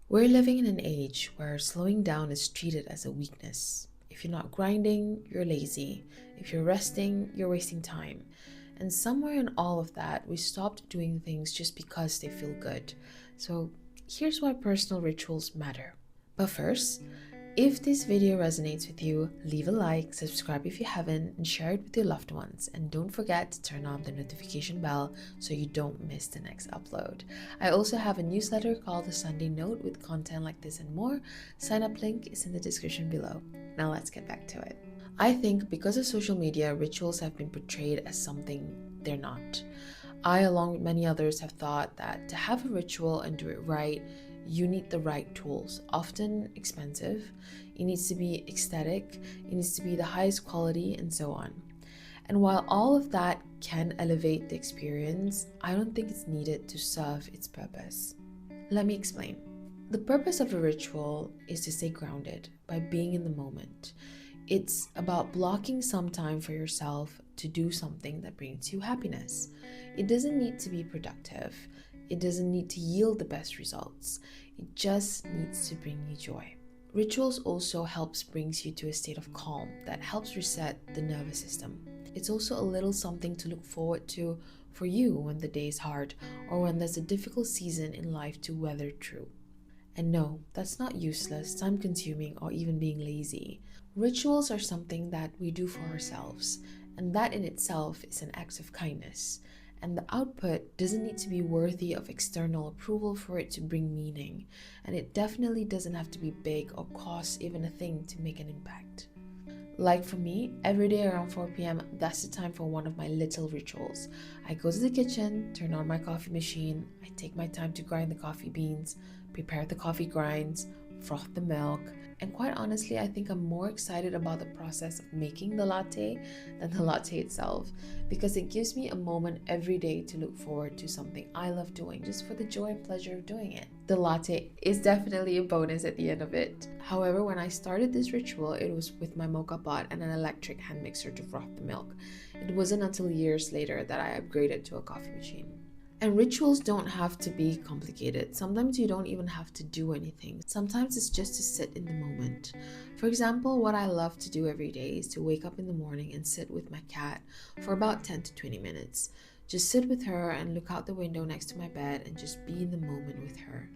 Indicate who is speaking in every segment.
Speaker 1: We're living in an age where slowing down is treated as a weakness. If you're not grinding, you're lazy. If you're resting, you're wasting time. And somewhere in all of that, we stopped doing things just because they feel good. So here's why personal rituals matter. But first, if this video resonates with you, leave a like, subscribe if you haven't, and share it with your loved ones. And don't forget to turn on the notification bell so you don't miss the next upload. I also have a newsletter called The Sunday Note with content like this and more. Sign up link is in the description below. Now let's get back to it. I think because of social media, rituals have been portrayed as something they're not. I, along with many others, have thought that to have a ritual and do it right, you need the right tools, often expensive. It needs to be aesthetic, it needs to be the highest quality, and so on. And while all of that can elevate the experience, I don't think it's needed to serve its purpose. Let me explain. The purpose of a ritual is to stay grounded by being in the moment. It's about blocking some time for yourself to do something that brings you happiness. It doesn't need to be productive. It doesn't need to yield the best results. It just needs to bring you joy. Rituals also brings you to a state of calm that helps reset the nervous system. It's also a little something to look forward to for you when the day is hard or when there's a difficult season in life to weather through. And no, that's not useless, time-consuming, or even being lazy. Rituals are something that we do for ourselves, and that in itself is an act of kindness. And the output doesn't need to be worthy of external approval for it to bring meaning. And it definitely doesn't have to be big or cost even a thing to make an impact. Like for me, every day around 4 p.m, that's the time for one of my little rituals. I go to the kitchen, turn on my coffee machine, I take my time to grind the coffee beans, prepare the coffee grinds, froth the milk, and quite honestly, I think I'm more excited about the process of making the latte than the latte itself, because it gives me a moment every day to look forward to something I love doing just for the joy and pleasure of doing it. The latte is definitely a bonus at the end of it. However, when I started this ritual, it was with my mocha pot and an electric hand mixer to froth the milk. It wasn't until years later that I upgraded to a coffee machine. And rituals don't have to be complicated. Sometimes you don't even have to do anything. Sometimes it's just to sit in the moment. For example, what I love to do every day is to wake up in the morning and sit with my cat for about 10 to 20 minutes. Just sit with her and look out the window next to my bed and just be in the moment with her.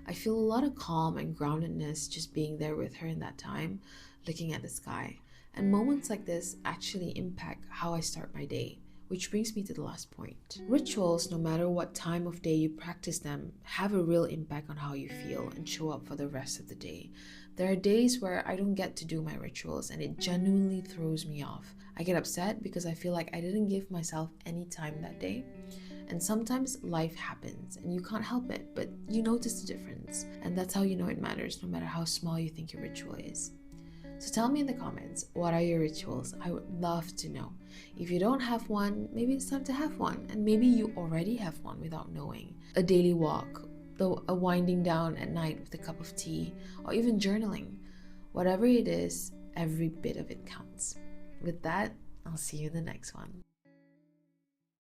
Speaker 1: I feel a lot of calm and groundedness just being there with her in that time, looking at the sky. And moments like this actually impact how I start my day. Which brings me to the last point. Rituals, no matter what time of day you practice them, have a real impact on how you feel and show up for the rest of the day. There are days where I don't get to do my rituals and it genuinely throws me off. I get upset because I feel like I didn't give myself any time that day. And sometimes life happens and you can't help it, but you notice the difference. And that's how you know it matters, no matter how small you think your ritual is. So tell me in the comments, what are your rituals? I would love to know. If you don't have one, maybe it's time to have one. And maybe you already have one without knowing. A daily walk, a winding down at night with a cup of tea, or even journaling. Whatever it is, every bit of it counts. With that, I'll see you in the next one.